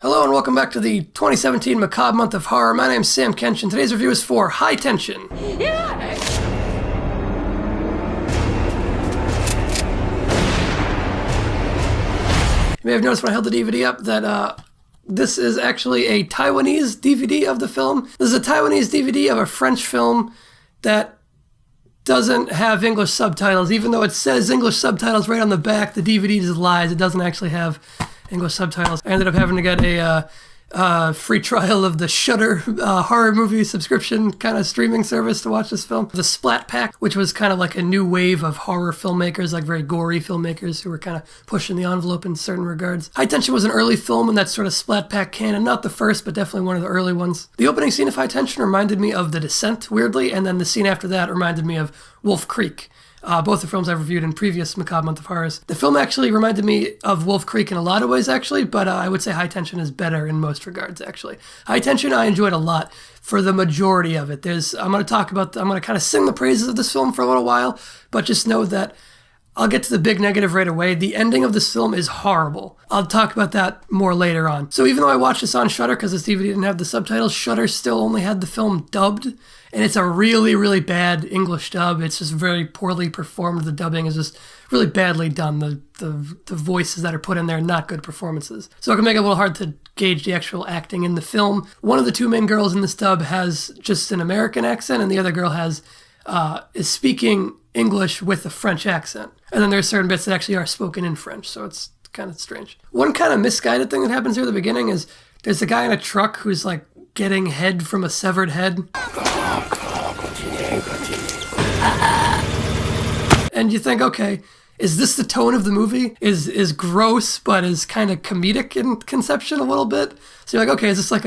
Hello and welcome back to the 2017 Macabre Month of Horror. My name's Sam Kench and today's review is for High Tension. Yeah. You may have noticed when I held the DVD up that this is actually a Taiwanese DVD of the film. This is a Taiwanese DVD of a French film that doesn't have English subtitles. Even though it says English subtitles right on the back, the DVD just lies. It doesn't actually have English subtitles. I ended up having to get a free trial of the Shudder horror movie subscription kind of streaming service to watch this film. The Splat Pack, which was kind of like a new wave of horror filmmakers, like very gory filmmakers who were kind of pushing the envelope in certain regards. High Tension was an early film in that sort of Splat Pack canon. Not the first, but definitely one of the early ones. The opening scene of High Tension reminded me of The Descent, weirdly, and then the scene after that reminded me of Wolf Creek. Both the films I've reviewed in previous Macabre Month of Horrors. The film actually reminded me of Wolf Creek in a lot of ways, actually, but I would say High Tension is better in most regards, actually. High Tension I enjoyed a lot for the majority of it. I'm going to kind of sing the praises of this film for a little while, but just know that I'll get to the big negative right away. The ending of this film is horrible. I'll talk about that more later on. So even though I watched this on Shudder because this DVD didn't have the subtitles, Shudder still only had the film dubbed, and it's a really, really bad English dub. It's just very poorly performed. The dubbing is just really badly done. The voices that are put in there are not good performances. So it can make it a little hard to gauge the actual acting in the film. One of the two main girls in this dub has just an American accent, and the other girl is speaking English with a French accent. And then there's certain bits that actually are spoken in French, so it's kind of strange. One kind of misguided thing that happens here at the beginning is there's a guy in a truck who's like getting head from a severed head. And you think, okay, is this the tone of the movie? Is gross, but is kind of comedic in conception a little bit? So you're like, okay, is this like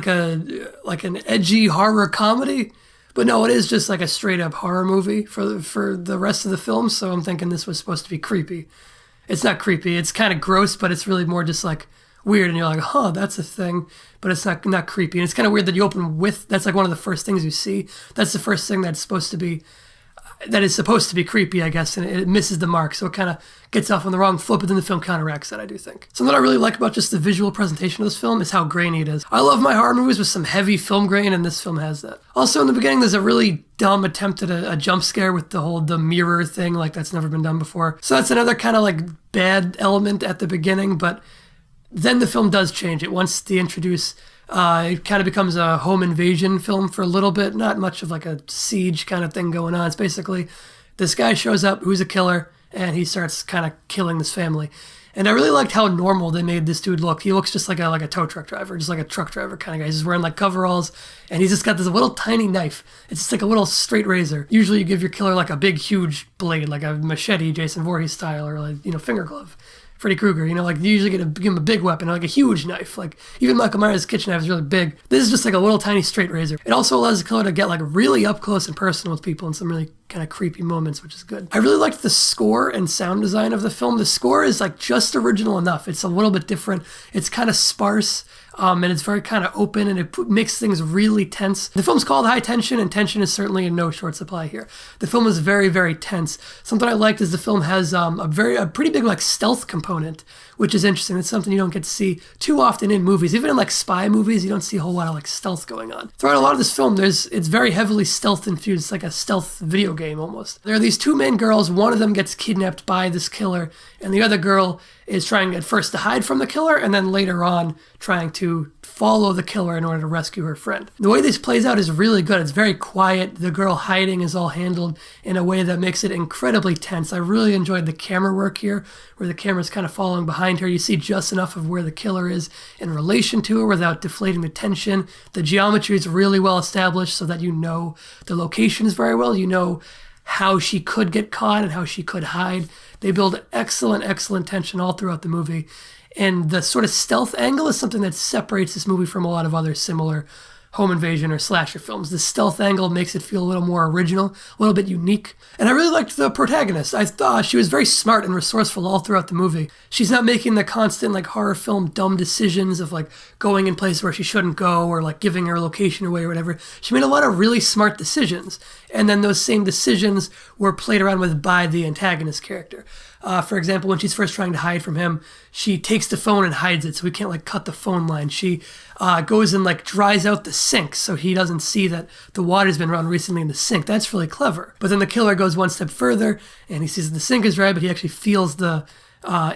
an edgy horror comedy? But no, it is just like a straight up horror movie for the rest of the film. So I'm thinking this was supposed to be creepy. It's not creepy. It's kind of gross, but it's really more just like weird. And you're like, huh, that's a thing. But it's not creepy. And it's kind of weird that you open with, that's like one of the first things you see. That's the first thing that is supposed to be creepy, I guess, and it misses the mark, so it kind of gets off on the wrong foot, but then the film counteracts that, I do think. Something that I really like about just the visual presentation of this film is how grainy it is. I love my horror movies with some heavy film grain, and this film has that. Also, in the beginning, there's a really dumb attempt at a jump scare with the mirror thing, like that's never been done before. So that's another kind of like bad element at the beginning, but then the film does change it. Once they introduce it kind of becomes a home invasion film for a little bit, not much of like a siege kind of thing going on. It's basically this guy shows up who's a killer and he starts kind of killing this family. And I really liked how normal they made this dude look. He looks just like a tow truck driver, just like a truck driver kind of guy. He's just wearing like coveralls and he's just got this little tiny knife. It's just like a little straight razor. Usually you give your killer like a big, huge blade, like a machete, Jason Voorhees style, or like, finger glove. Freddy Krueger, like you usually give him a big weapon, like a huge knife. Like even Michael Myers' kitchen knife is really big. This is just like a little tiny straight razor. It also allows the killer to get like really up close and personal with people in some really kind of creepy moments, which is good. I really liked the score and sound design of the film. The score is like just original enough. It's a little bit different. It's kind of sparse. And it's very kind of open, and it makes things really tense. The film's called High Tension, and tension is certainly in no short supply here. The film is very, very tense. Something I liked is the film has a pretty big like stealth component, which is interesting. It's something you don't get to see too often in movies. Even in like spy movies, you don't see a whole lot of like stealth going on. Throughout a lot of this film, it's very heavily stealth infused. It's like a stealth video game almost. There are these two main girls. One of them gets kidnapped by this killer, and the other girl is trying at first to hide from the killer, and then later on trying to follow the killer in order to rescue her friend. The way this plays out is really good. It's very quiet. The girl hiding is all handled in a way that makes it incredibly tense. I really enjoyed the camera work here, where the camera's kind of following behind her. You see just enough of where the killer is in relation to her without deflating the tension. The geometry is really well established so that you know the locations very well. You know how she could get caught and how she could hide. They build excellent, excellent tension all throughout the movie. And the sort of stealth angle is something that separates this movie from a lot of other similar home invasion or slasher films. The stealth angle makes it feel a little more original, a little bit unique. And I really liked the protagonist. I thought she was very smart and resourceful all throughout the movie. She's not making the constant like horror film dumb decisions of like going in places where she shouldn't go or like giving her location away or whatever. She made a lot of really smart decisions. And then those same decisions were played around with by the antagonist character. For example, when she's first trying to hide from him, she takes the phone and hides it so we can't like cut the phone line. She goes and like dries out the sink so he doesn't see that the water's been run recently in the sink. That's really clever. But then the killer goes one step further and he sees the sink is dry, but he actually feels the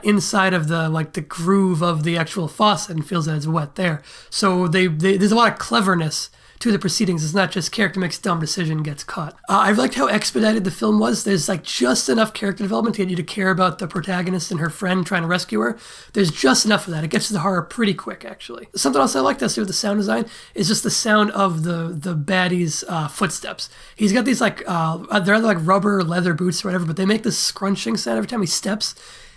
inside of the like the groove of the actual faucet and feels that it's wet there. So there's a lot of cleverness to the proceedings. It's not just character makes dumb decision, gets caught. I liked how expedited the film was. There's like just enough character development to get you to care about the protagonist and her friend trying to rescue her. There's just enough of that. It gets to the horror pretty quick, actually. Something else I like to see with the sound design is just the sound of the baddie's footsteps. He's got these like, they're either like rubber or leather boots or whatever, but they make this scrunching sound every time he steps.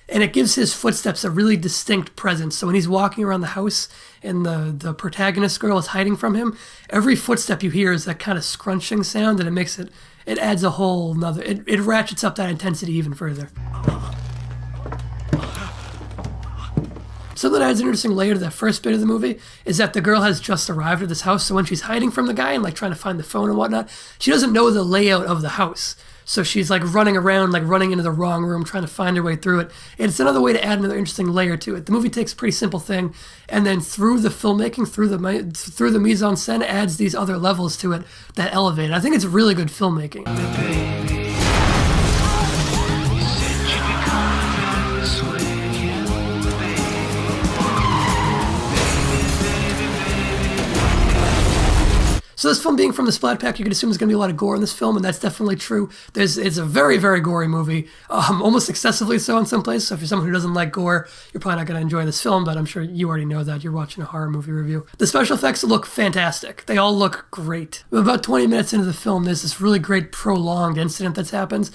And it gives his footsteps a really distinct presence. So when he's walking around the house and the protagonist girl is hiding from him, every footstep you hear is that kind of scrunching sound, and it adds a whole nother, it ratchets up that intensity even further. Something that adds an interesting layer to that first bit of the movie is that the girl has just arrived at this house. So when she's hiding from the guy and like trying to find the phone and whatnot, she doesn't know the layout of the house. So she's like running around, like running into the wrong room, trying to find her way through it. And it's another way to add another interesting layer to it. The movie takes a pretty simple thing, and then through the filmmaking, through the mise en scène, adds these other levels to it that elevate it. I think it's really good filmmaking. So this film being from the Splat Pack, you can assume there's going to be a lot of gore in this film, and that's definitely true. It's a very, very gory movie, almost excessively so in some places. So if you're someone who doesn't like gore, you're probably not going to enjoy this film, but I'm sure you already know that. You're watching a horror movie review. The special effects look fantastic. They all look great. About 20 minutes into the film, there's this really great prolonged incident that happens,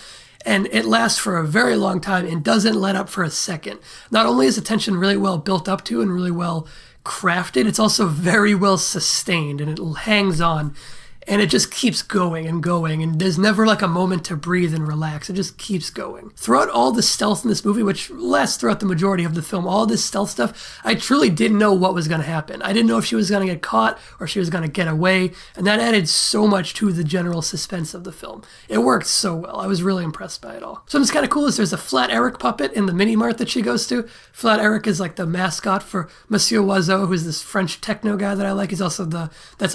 and it lasts for a very long time and doesn't let up for a second. Not only is the tension really well built up to and really well crafted, it's also very well sustained, and it hangs on, and it just keeps going, and there's never like a moment to breathe and relax. It just keeps going. Throughout all the stealth in this movie, which lasts throughout the majority of the film, all this stealth stuff, I truly didn't know what was going to happen. I didn't know if she was going to get caught or she was going to get away, and that added so much to the general suspense of the film. It worked so well. I was really impressed by it all. Something that's kind of cool is there's a Flat Eric puppet in the mini mart that she goes to. Flat Eric is like the mascot for Monsieur Oiseau, who's this French techno guy that I like. That's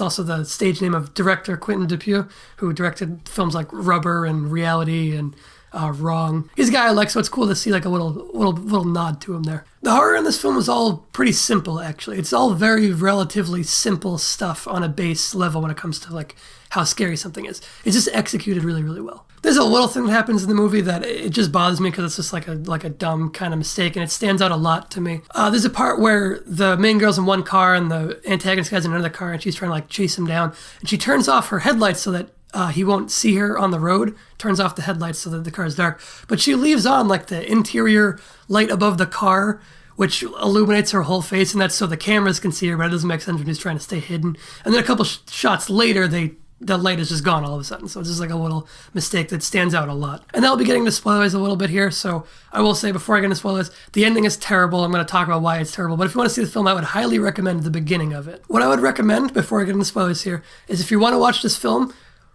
also the stage name of director Quentin Dupieux, who directed films like Rubber and Reality and Wrong. He's a guy I like, so it's cool to see like a little nod to him there. The horror in this film is all pretty simple, actually. It's all very relatively simple stuff on a base level when it comes to like how scary something is. It's just executed really, really well. There's a little thing that happens in the movie that it just bothers me because it's just like a dumb kind of mistake, and it stands out a lot to me. There's a part where the main girl's in one car and the antagonist guy's in another car, and she's trying to like chase him down, and she turns off her headlights so that he won't see her on the road, turns off the headlights so that the car is dark, but she leaves on like the interior light above the car, which illuminates her whole face, and that's so the cameras can see her, but it doesn't make sense when she's trying to stay hidden. And then a couple shots later, the light is just gone all of a sudden. So it's just like a little mistake that stands out a lot. And I'll be getting to spoilers a little bit here. So I will say before I get into spoilers, the ending is terrible. I'm going to talk about why it's terrible. But if you want to see the film, I would highly recommend the beginning of it. What I would recommend before I get into spoilers here is if you want to watch this film,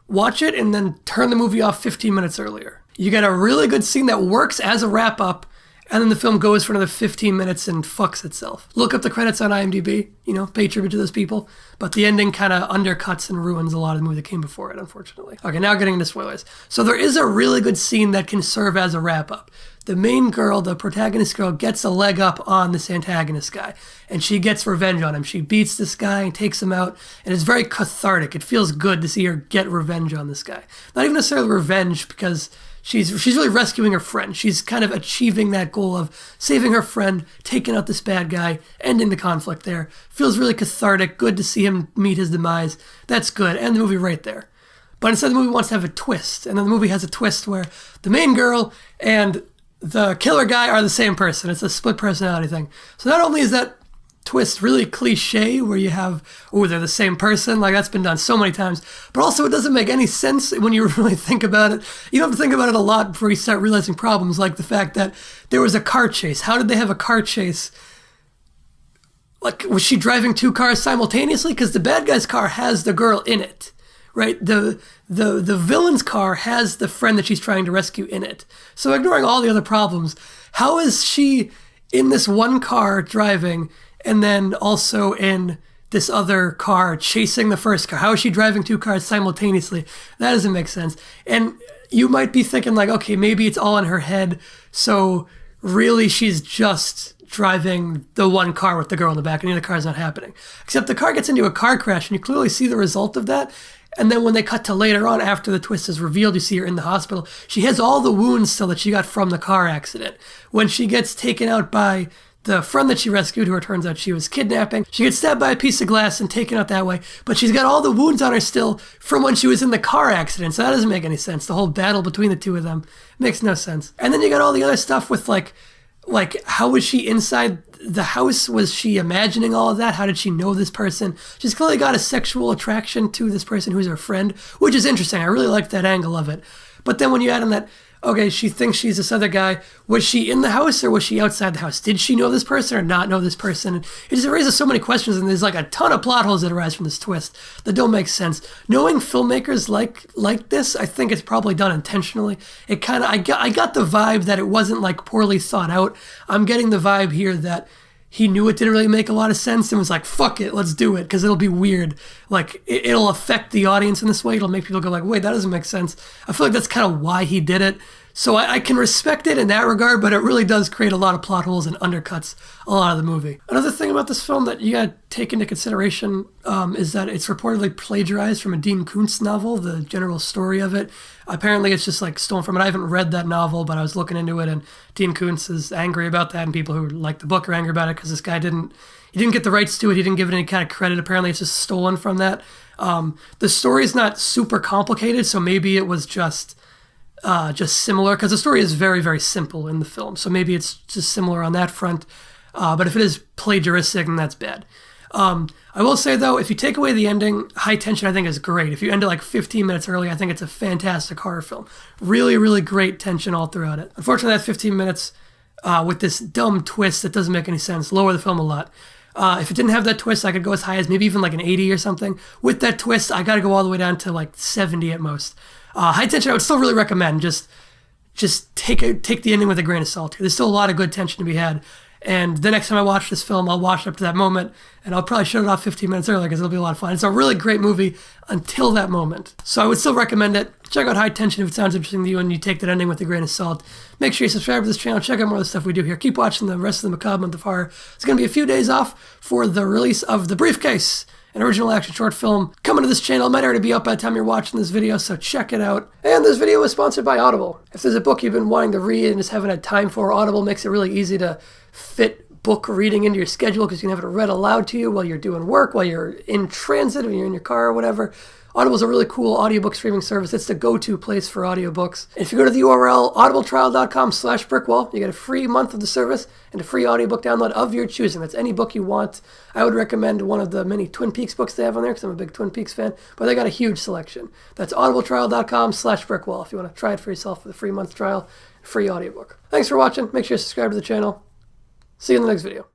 watch it and then turn the movie off 15 minutes earlier. You get a really good scene that works as a wrap up, and then the film goes for another 15 minutes and fucks itself. Look up the credits on IMDb, pay tribute to those people. But the ending kind of undercuts and ruins a lot of the movie that came before it, unfortunately. Okay, now getting into spoilers. So there is a really good scene that can serve as a wrap-up. The main girl, the protagonist girl, gets a leg up on this antagonist guy, and she gets revenge on him. She beats this guy and takes him out, and it's very cathartic. It feels good to see her get revenge on this guy. Not even necessarily revenge, because she's really rescuing her friend. She's kind of achieving that goal of saving her friend, taking out this bad guy, ending the conflict there. Feels really cathartic. Good to see him meet his demise. That's good. End the movie right there. But instead the movie wants to have a twist. And then the movie has a twist where the main girl and the killer guy are the same person. It's a split personality thing. So not only is that twist really cliche where you have, oh, they're the same person. Like, that's been done so many times. But also, it doesn't make any sense when you really think about it. You don't have to think about it a lot before you start realizing problems, like the fact that there was a car chase. How did they have a car chase? Like, was she driving 2 cars simultaneously? Because the bad guy's car has the girl in it, right? The villain's car has the friend that she's trying to rescue in it. So ignoring all the other problems, how is she in this one car driving and then also in this other car chasing the first car? How is she driving 2 cars simultaneously? That doesn't make sense. And you might be thinking like, okay, maybe it's all in her head. So really she's just driving the one car with the girl in the back and the other car is not happening. Except the car gets into a car crash and you clearly see the result of that. And then when they cut to later on, after the twist is revealed, you see her in the hospital. She has all the wounds still that she got from the car accident. When she gets taken out by the friend that she rescued, who it turns out she was kidnapping, she gets stabbed by a piece of glass and taken out that way. But she's got all the wounds on her still from when she was in the car accident. So that doesn't make any sense. The whole battle between the two of them makes no sense. And then you got all the other stuff with like how was she inside the house? Was she imagining all of that? How did she know this person? She's clearly got a sexual attraction to this person who's her friend, which is interesting. I really like that angle of it. But then when you add in that, okay, she thinks she's this other guy. Was she in the house or was she outside the house? Did she know this person or not know this person? And it just raises so many questions, and there's like a ton of plot holes that arise from this twist that don't make sense. Knowing filmmakers like this, I think it's probably done intentionally. It kind of, I got the vibe that it wasn't like poorly thought out. I'm getting the vibe here that he knew it didn't really make a lot of sense and was like, fuck it, let's do it, because it'll be weird. Like, it'll affect the audience in this way. It'll make people go like, wait, that doesn't make sense. I feel like that's kind of why he did it. So I can respect it in that regard, but it really does create a lot of plot holes and undercuts a lot of the movie. Another thing about this film that you gotta take into consideration is that it's reportedly plagiarized from a Dean Koontz novel, the general story of it. Apparently it's just like stolen from it. I haven't read that novel, but I was looking into it, and Dean Koontz is angry about that, and people who like the book are angry about it because this guy didn't get the rights to it. He didn't give it any kind of credit. Apparently it's just stolen from that. The story is not super complicated, so maybe it was just similar, because the story is very, very simple in the film. So maybe it's just similar on that front. But if it is plagiaristic, then that's bad. I will say, though, if you take away the ending, High Tension, I think, is great. If you end it like 15 minutes early, I think it's a fantastic horror film. Really, really great tension all throughout it. Unfortunately, that 15 minutes with this dumb twist that doesn't make any sense, lower the film a lot. If it didn't have that twist, I could go as high as maybe even like an 80 or something. With that twist, I got to go all the way down to like 70 at most. High Tension, I would still really recommend. Just take the ending with a grain of salt. There's still a lot of good tension to be had. And the next time I watch this film, I'll watch it up to that moment, and I'll probably shut it off 15 minutes earlier because it'll be a lot of fun. It's a really great movie until that moment. So I would still recommend it. Check out High Tension if it sounds interesting to you and you take that ending with a grain of salt. Make sure you subscribe to this channel. Check out more of the stuff we do here. Keep watching the rest of the Macabre Month of Horror. It's going to be a few days off for the release of The Briefcase, an original action short film coming to this channel. It might already be up by the time you're watching this video, so check it out. And this video is sponsored by Audible. If there's a book you've been wanting to read and just haven't had time for, Audible makes it really easy to fit book reading into your schedule, because you can have it read aloud to you while you're doing work, while you're in transit, or you're in your car or whatever. Audible's a really cool audiobook streaming service. It's the go-to place for audiobooks. If you go to the URL audibletrial.com/brickwall, you get a free month of the service and a free audiobook download of your choosing. That's any book you want. I would recommend one of the many Twin Peaks books they have on there, because I'm a big Twin Peaks fan, but they got a huge selection. That's audibletrial.com/brickwall if you want to try it for yourself with a free month trial, free audiobook. Thanks for watching. Make sure you subscribe to the channel. See you in the next video.